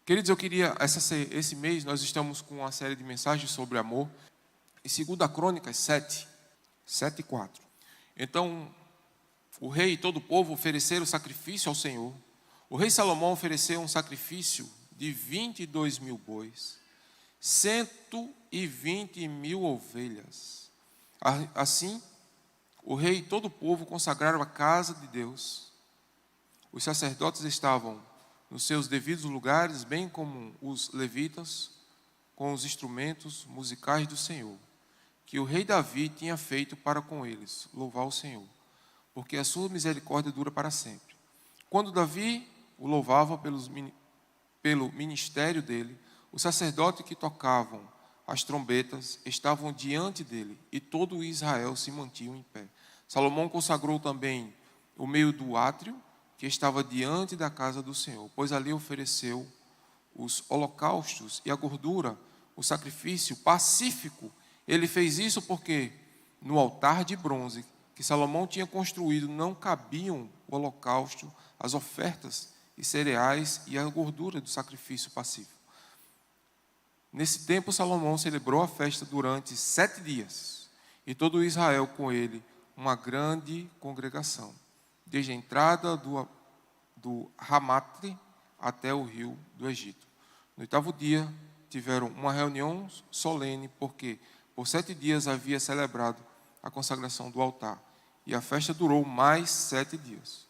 Queridos, eu queria, esse mês nós estamos com uma série de mensagens sobre amor. Em 2 Crônicas 7:4. Então, o rei e todo o povo ofereceram sacrifício ao Senhor. O rei Salomão ofereceu um sacrifício de 22.000 bois, 120.000 ovelhas. Assim, o rei e todo o povo consagraram a casa de Deus. Os sacerdotes estavam nos seus devidos lugares, bem como os levitas, com os instrumentos musicais do Senhor, que o rei Davi tinha feito para com eles, louvar o Senhor, porque a sua misericórdia dura para sempre. Quando Davi o louvava pelo ministério dele, os sacerdotes que tocavam as trombetas estavam diante dele, e todo Israel se mantinha em pé. Salomão consagrou também o meio do átrio, que estava diante da casa do Senhor, pois ali ofereceu os holocaustos e a gordura, o sacrifício pacífico. Ele fez isso porque no altar de bronze que Salomão tinha construído não cabiam o holocausto, as ofertas e cereais e a gordura do sacrifício pacífico. Nesse tempo, Salomão celebrou a festa durante 7 dias, e todo Israel com ele, uma grande congregação, desde a entrada do Ramate até o rio do Egito. No 8º dia, tiveram uma reunião solene, porque por 7 dias havia celebrado a consagração do altar, e a festa durou mais 7 dias.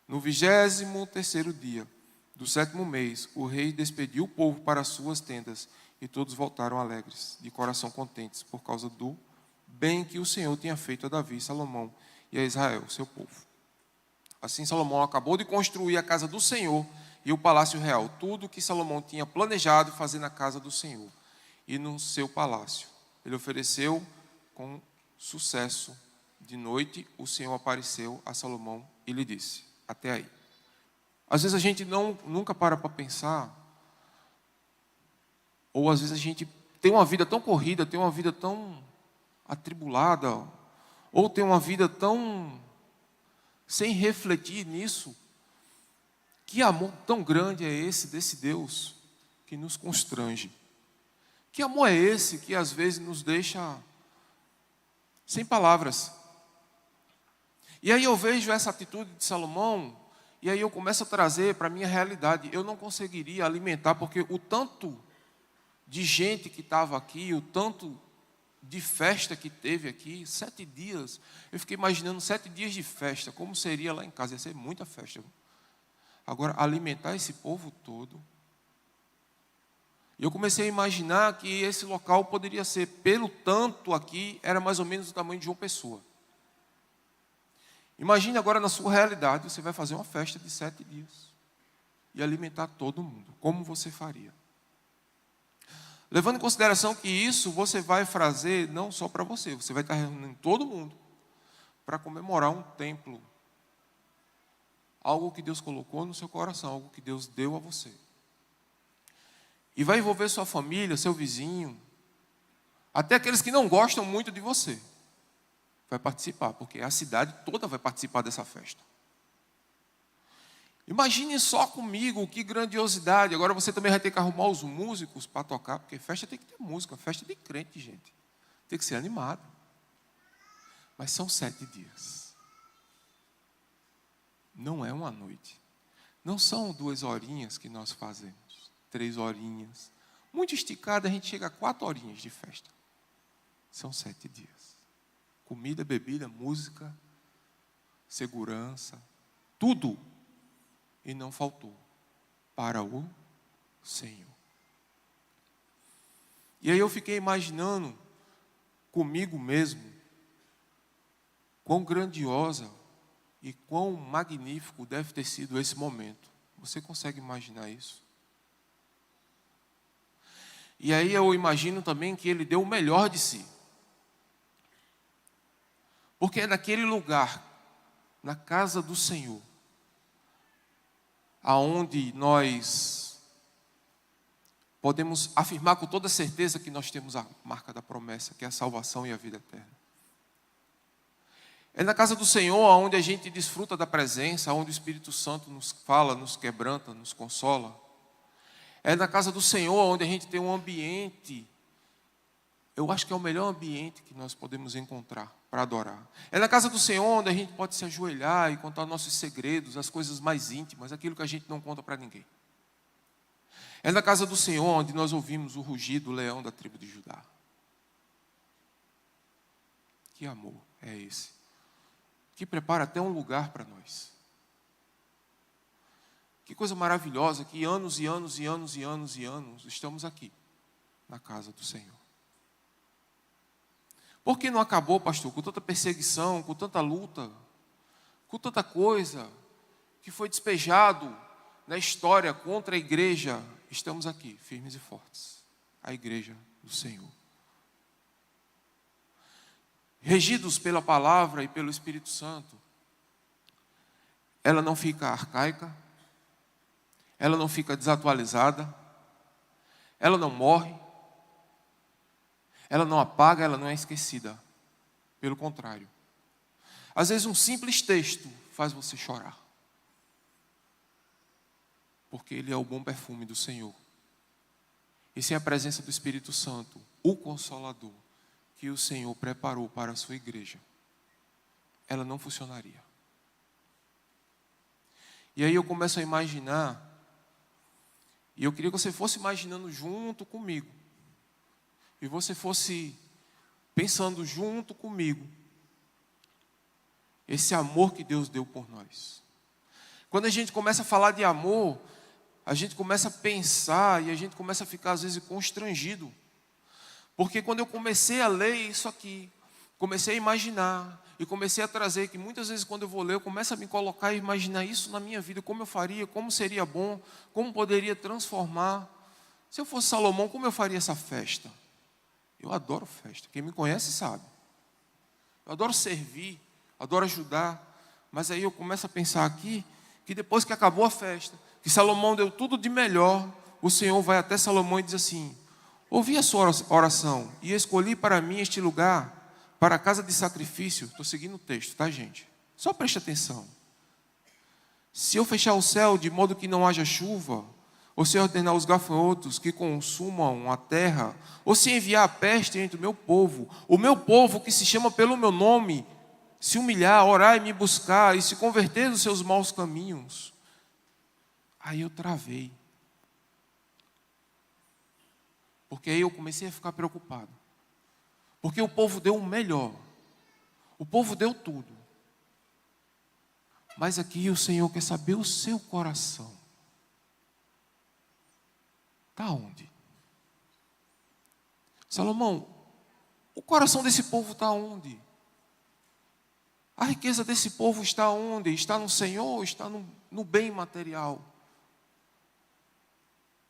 No 23º dia do 7º mês, o rei despediu o povo para as suas tendas, e todos voltaram alegres, de coração contentes, por causa do bem que o Senhor tinha feito a Davi, Salomão e a Israel, seu povo. Assim, Salomão acabou de construir a casa do Senhor e o palácio real, tudo que Salomão tinha planejado fazer na casa do Senhor e no seu palácio. Ele ofereceu com sucesso. De noite, o Senhor apareceu a Salomão e lhe disse: até aí. Às vezes a gente nunca para pensar, ou às vezes a gente tem uma vida tão corrida, tem uma vida tão atribulada, ou tem uma vida tão sem refletir nisso. Que amor tão grande é esse desse Deus que nos constrange? Que amor é esse que às vezes nos deixa sem palavras? E aí eu vejo essa atitude de Salomão, e aí eu começo a trazer para a minha realidade. Eu não conseguiria alimentar, porque o tanto de gente que estava aqui, o tanto de festa que teve aqui, 7 dias, eu fiquei imaginando 7 dias de festa, como seria lá em casa, ia ser muita festa. Agora, alimentar esse povo todo, e eu comecei a imaginar que esse local poderia ser, pelo tanto aqui, era mais ou menos o tamanho de João Pessoa. Imagine agora na sua realidade, você vai fazer uma festa de 7 dias, e alimentar todo mundo, como você faria? Levando em consideração que isso você vai fazer não só para você, você vai estar reunindo todo mundo para comemorar um templo. Algo que Deus colocou no seu coração, algo que Deus deu a você. E vai envolver sua família, seu vizinho, até aqueles que não gostam muito de você. Vai participar, porque a cidade toda vai participar dessa festa. Imagine só comigo, que grandiosidade. Agora você também vai ter que arrumar os músicos para tocar, porque festa tem que ter música, festa de crente, gente. Tem que ser animado. Mas são 7 dias. Não é uma noite. Não são 2 horinhas que nós fazemos, 3 horinhas. Muito esticada, a gente chega a 4 horinhas de festa. São 7 dias. Comida, bebida, música, segurança, tudo. E não faltou para o Senhor. E aí eu fiquei imaginando comigo mesmo quão grandiosa e quão magnífico deve ter sido esse momento. Você consegue imaginar isso? E aí eu imagino também que ele deu o melhor de si. Porque é naquele lugar, na casa do Senhor, aonde nós podemos afirmar com toda certeza que nós temos a marca da promessa, que é a salvação e a vida eterna. É na casa do Senhor onde a gente desfruta da presença, onde o Espírito Santo nos fala, nos quebranta, nos consola. É na casa do Senhor onde a gente tem um ambiente. Eu acho que é o melhor ambiente que nós podemos encontrar para adorar. É na casa do Senhor onde a gente pode se ajoelhar e contar nossos segredos, as coisas mais íntimas, aquilo que a gente não conta para ninguém. É na casa do Senhor onde nós ouvimos o rugido do leão da tribo de Judá. Que amor é esse? Que prepara até um lugar para nós. Que coisa maravilhosa que anos e anos e anos e anos e anos estamos aqui, na casa do Senhor. Por que não acabou, pastor, com tanta perseguição, com tanta luta, com tanta coisa que foi despejado na história contra a igreja? Estamos aqui, firmes e fortes, a igreja do Senhor. Regidos pela palavra e pelo Espírito Santo, ela não fica arcaica, ela não fica desatualizada, ela não morre, ela não apaga, ela não é esquecida. Pelo contrário. Às vezes um simples texto faz você chorar. Porque ele é o bom perfume do Senhor. E sem a presença do Espírito Santo, o Consolador, que o Senhor preparou para a sua igreja, ela não funcionaria. E aí eu começo a imaginar, e eu queria que você fosse imaginando junto comigo, e você fosse pensando junto comigo, esse amor que Deus deu por nós. Quando a gente começa a falar de amor, a gente começa a pensar e a gente começa a ficar às vezes constrangido. Porque quando eu comecei a ler isso aqui, comecei a imaginar e comecei a trazer, que muitas vezes quando eu vou ler, eu começo a me colocar e imaginar isso na minha vida, como eu faria, como seria bom, como poderia transformar. Se eu fosse Salomão, como eu faria essa festa? Eu adoro festa, quem me conhece sabe. Eu adoro servir, adoro ajudar, mas aí eu começo a pensar aqui, que depois que acabou a festa, que Salomão deu tudo de melhor, o Senhor vai até Salomão e diz assim: ouvi a sua oração e escolhi para mim este lugar, para a casa de sacrifício. Estou seguindo o texto, tá, gente? Só preste atenção. Se eu fechar o céu de modo que não haja chuva, ou se ordenar os gafanhotos que consumam a terra, ou se enviar a peste entre o meu povo que se chama pelo meu nome, se humilhar, orar e me buscar, e se converter dos seus maus caminhos. Aí eu travei. Porque aí eu comecei a ficar preocupado. Porque o povo deu o melhor. O povo deu tudo. Mas aqui o Senhor quer saber o seu coração. Está onde? Salomão, o coração desse povo está onde? A riqueza desse povo está onde? Está no Senhor ou está no bem material?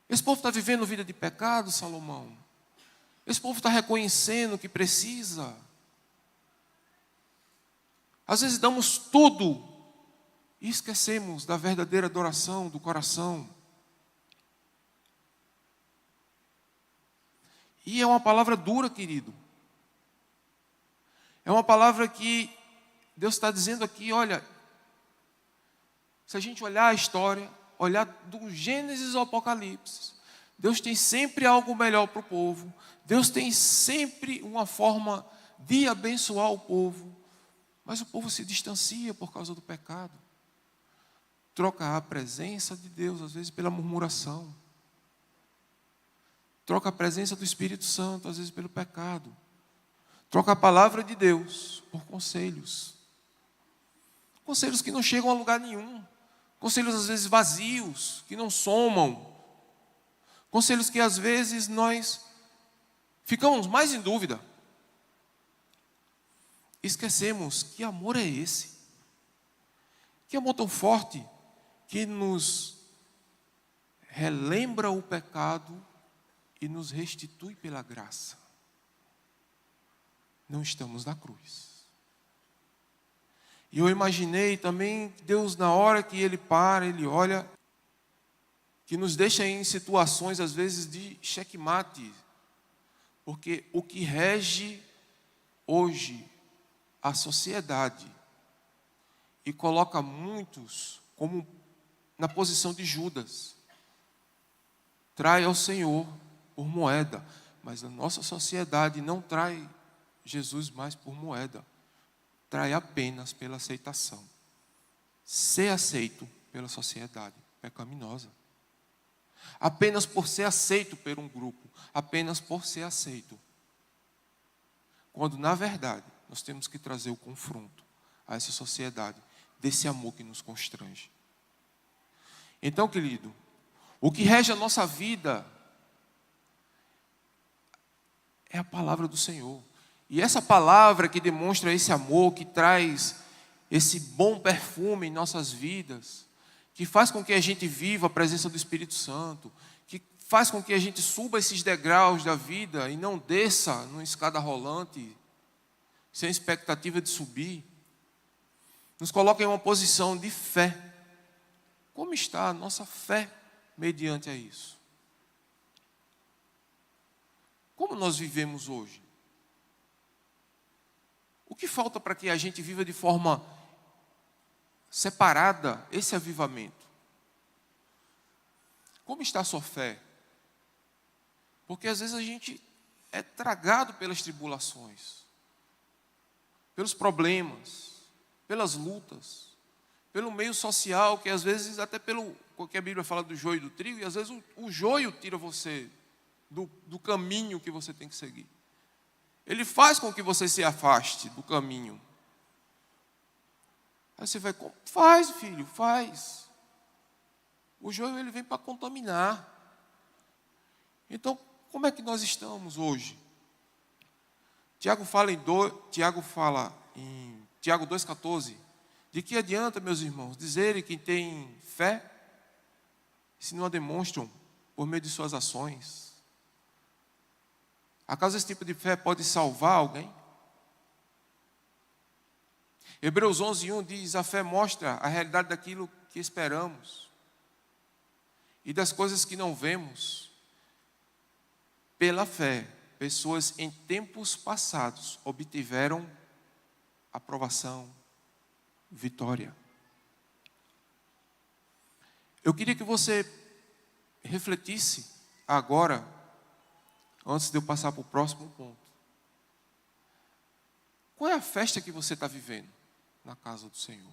Esse povo está vivendo vida de pecado, Salomão? Esse povo está reconhecendo que precisa? Às vezes damos tudo e esquecemos da verdadeira adoração do coração. E é uma palavra dura, querido. É uma palavra que Deus está dizendo aqui, olha, se a gente olhar a história, olhar do Gênesis ao Apocalipse, Deus tem sempre algo melhor para o povo. Deus tem sempre uma forma de abençoar o povo. Mas o povo se distancia por causa do pecado. Troca a presença de Deus, às vezes, pela murmuração. Troca a presença do Espírito Santo, às vezes, pelo pecado. Troca a palavra de Deus por conselhos. Conselhos que não chegam a lugar nenhum. Conselhos, às vezes, vazios, que não somam. Conselhos que, às vezes, nós ficamos mais em dúvida. Esquecemos que amor é esse. Que amor tão forte que nos relembra o pecado e nos restitui pela graça. Não estamos na cruz. E eu imaginei também Deus, na hora que Ele para, Ele olha, que nos deixa em situações às vezes de xeque-mate, porque o que rege hoje a sociedade e coloca muitos como na posição de Judas, trai ao Senhor por moeda, mas a nossa sociedade não trai Jesus mais por moeda, trai apenas pela aceitação. Ser aceito pela sociedade pecaminosa. Apenas por ser aceito por um grupo, apenas por ser aceito. Quando, na verdade, nós temos que trazer o confronto a essa sociedade, desse amor que nos constrange. Então, querido, o que rege a nossa vida é a palavra do Senhor. E essa palavra que demonstra esse amor, que traz esse bom perfume em nossas vidas, que faz com que a gente viva a presença do Espírito Santo, que faz com que a gente suba esses degraus da vida e não desça numa escada rolante, sem expectativa de subir, nos coloca em uma posição de fé. Como está a nossa fé mediante a isso? Como nós vivemos hoje? O que falta para que a gente viva de forma separada esse avivamento? Como está a sua fé? Porque às vezes a gente é tragado pelas tribulações, pelos problemas, pelas lutas, pelo meio social, que às vezes até pelo que a Bíblia fala do joio e do trigo, e às vezes o joio tira você do caminho que você tem que seguir. Ele faz com que você se afaste do caminho. Aí você vai, faz, filho, faz. O joio ele vem para contaminar. Então, como é que nós estamos hoje? Tiago fala em Tiago 2,14, de que adianta, meus irmãos, dizerem que tem fé, se não a demonstram por meio de suas ações? Acaso esse tipo de fé pode salvar alguém? Hebreus 11:1 diz: a fé mostra a realidade daquilo que esperamos e das coisas que não vemos. Pela fé, pessoas em tempos passados obtiveram aprovação, vitória. Eu queria que você refletisse agora, antes de eu passar para o próximo ponto. Qual é a festa que você está vivendo na casa do Senhor?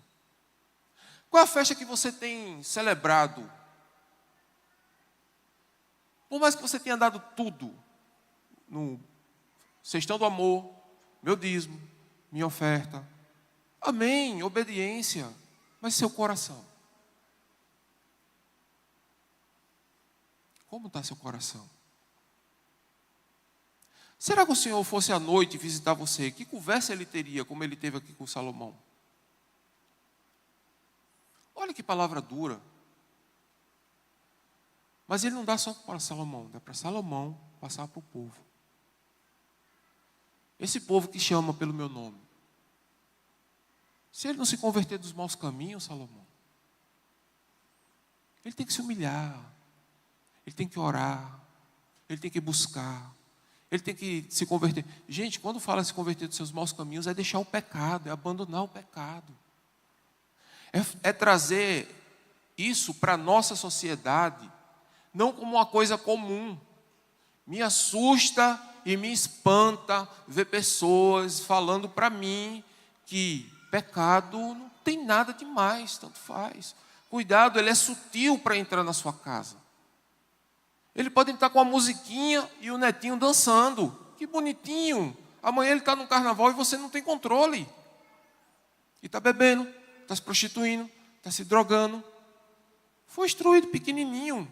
Qual é a festa que você tem celebrado? Por mais que você tenha dado tudo, no cestão do amor, meu dízimo, minha oferta, amém, obediência, mas seu coração? Como está seu coração? Será que o Senhor fosse à noite visitar você? Que conversa ele teria, como ele teve aqui com Salomão? Olha que palavra dura. Mas ele não dá só para Salomão, dá para Salomão passar para o povo. Esse povo que chama pelo meu nome. Se ele não se converter dos maus caminhos, Salomão, ele tem que se humilhar, ele tem que orar, ele tem que buscar, ele tem que se converter. Gente, quando fala se converter dos seus maus caminhos, é deixar o pecado, é abandonar o pecado. É trazer isso para a nossa sociedade, não como uma coisa comum. Me assusta e me espanta ver pessoas falando para mim que pecado não tem nada demais, tanto faz. Cuidado, ele é sutil para entrar na sua casa. Ele pode estar com a musiquinha e o netinho dançando. Que bonitinho. Amanhã ele está no carnaval e você não tem controle. E está bebendo, está se prostituindo, está se drogando. Foi instruído pequenininho.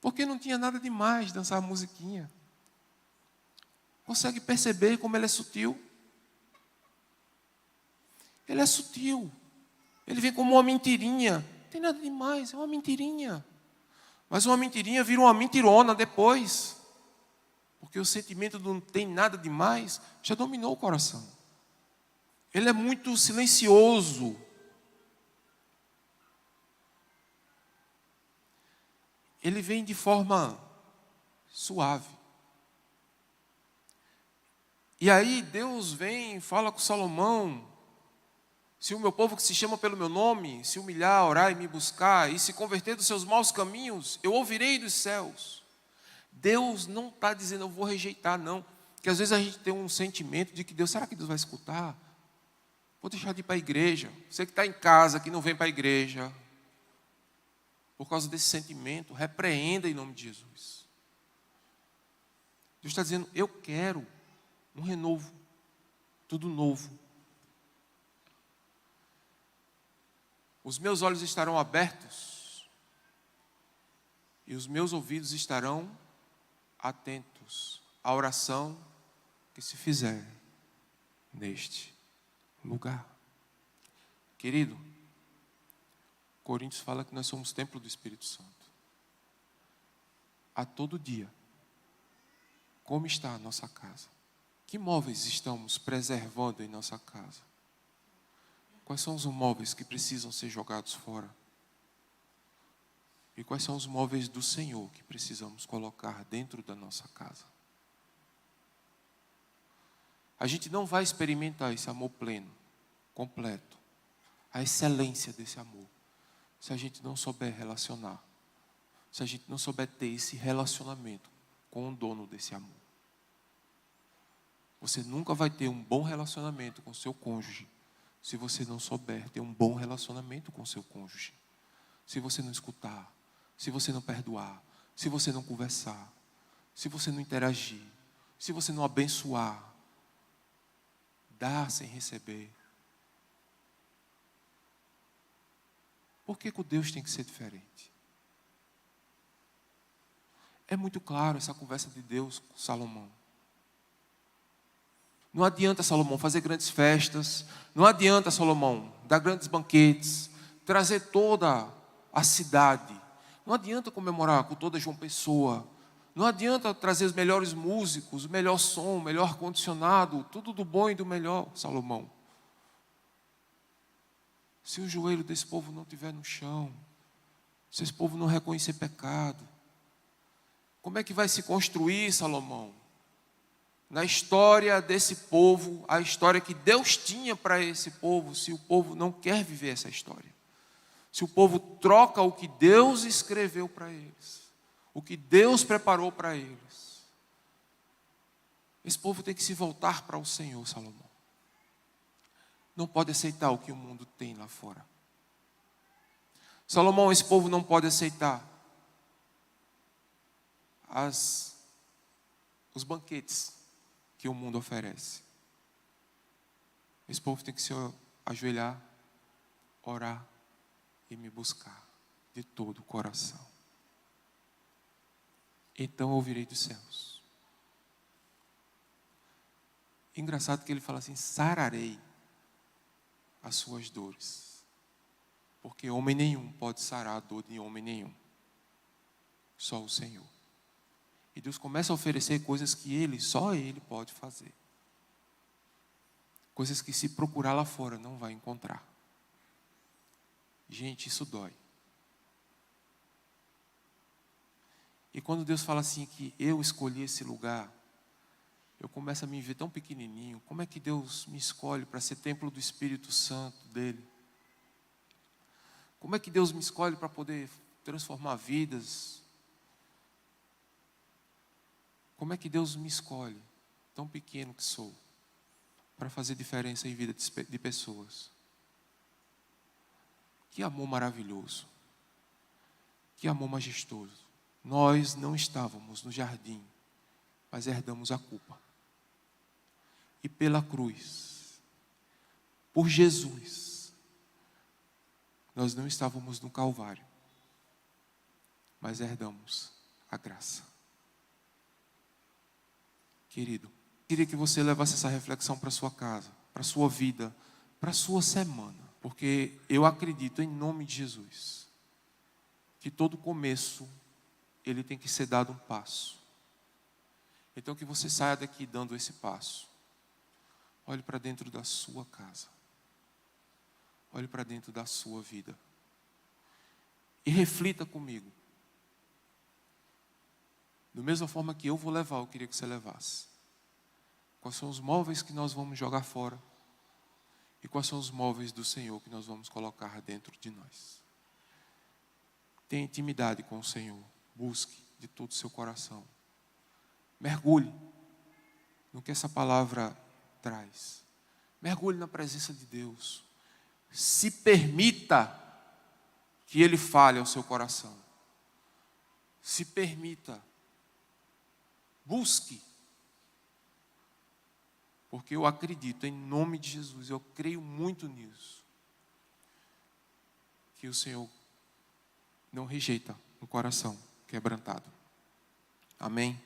Porque não tinha nada demais dançar a musiquinha. Consegue perceber como ele é sutil? Ele é sutil. Ele vem como uma mentirinha. Não tem nada demais, é uma mentirinha. Mas uma mentirinha vira uma mentirona depois. Porque o sentimento do não tem nada demais já dominou o coração. Ele é muito silencioso. Ele vem de forma suave. E aí Deus vem e fala com Salomão: Se o meu povo que se chama pelo meu nome se humilhar, orar e me buscar e se converter dos seus maus caminhos, eu ouvirei dos céus. Deus não está dizendo eu vou rejeitar, não. Porque às vezes a gente tem um sentimento de que Deus, será que Deus vai escutar? Vou deixar de ir para a igreja. Você que está em casa, que não vem para a igreja, por causa desse sentimento, repreenda em nome de Jesus. Deus está dizendo, eu quero um renovo, tudo novo. Os meus olhos estarão abertos e os meus ouvidos estarão atentos à oração que se fizer neste lugar. Querido, Coríntios fala que nós somos templo do Espírito Santo. A todo dia, como está a nossa casa? Que móveis estamos preservando em nossa casa? Quais são os móveis que precisam ser jogados fora? E quais são os móveis do Senhor que precisamos colocar dentro da nossa casa? A gente não vai experimentar esse amor pleno, completo, a excelência desse amor, se a gente não souber relacionar, se a gente não souber ter esse relacionamento com o dono desse amor. Você nunca vai ter um bom relacionamento com seu cônjuge se você não souber ter um bom relacionamento com seu cônjuge. Se você não escutar, se você não perdoar, se você não conversar, se você não interagir, se você não abençoar, dar sem receber. Por que com Deus tem que ser diferente? É muito claro essa conversa de Deus com Salomão. Não adianta Salomão fazer grandes festas, não adianta Salomão dar grandes banquetes, trazer toda a cidade, não adianta comemorar com toda João Pessoa, não adianta trazer os melhores músicos, o melhor som, o melhor ar-condicionado, tudo do bom e do melhor, Salomão. Se o joelho desse povo não estiver no chão, se esse povo não reconhecer pecado, como é que vai se construir, Salomão? Na história desse povo, a história que Deus tinha para esse povo, se o povo não quer viver essa história. Se o povo troca o que Deus escreveu para eles, o que Deus preparou para eles. Esse povo tem que se voltar para o Senhor, Salomão. Não pode aceitar o que o mundo tem lá fora. Salomão, esse povo não pode aceitar os banquetes que o mundo oferece. Esse povo tem que se ajoelhar, orar e me buscar de todo o coração. Então eu ouvirei dos céus. Engraçado que ele fala assim, sararei as suas dores. Porque homem nenhum pode sarar a dor de homem nenhum. Só o Senhor. E Deus começa a oferecer coisas que só Ele pode fazer. Coisas que se procurar lá fora não vai encontrar. Gente, isso dói. E quando Deus fala assim que eu escolhi esse lugar, eu começo a me ver tão pequenininho. Como é que Deus me escolhe para ser templo do Espírito Santo dele? Como é que Deus me escolhe para poder transformar vidas? Como é que Deus me escolhe, tão pequeno que sou, para fazer diferença em vida de pessoas? Que amor maravilhoso. Que amor majestoso. Nós não estávamos no jardim, mas herdamos a culpa. E pela cruz, por Jesus, nós não estávamos no Calvário, mas herdamos a graça. Querido, queria que você levasse essa reflexão para a sua casa, para a sua vida, para a sua semana. Porque eu acredito em nome de Jesus, que todo começo, ele tem que ser dado um passo. Então que você saia daqui dando esse passo. Olhe para dentro da sua casa. Olhe para dentro da sua vida. E reflita comigo. Da mesma forma que eu vou levar, eu queria que você levasse. Quais são os móveis que nós vamos jogar fora? E quais são os móveis do Senhor que nós vamos colocar dentro de nós. Tenha intimidade com o Senhor. Busque de todo o seu coração. Mergulhe no que essa palavra traz. Mergulhe na presença de Deus. Se permita que Ele fale ao seu coração. Se permita. Busque. Porque eu acredito, em nome de Jesus, eu creio muito nisso, que o Senhor não rejeita um coração quebrantado. Amém?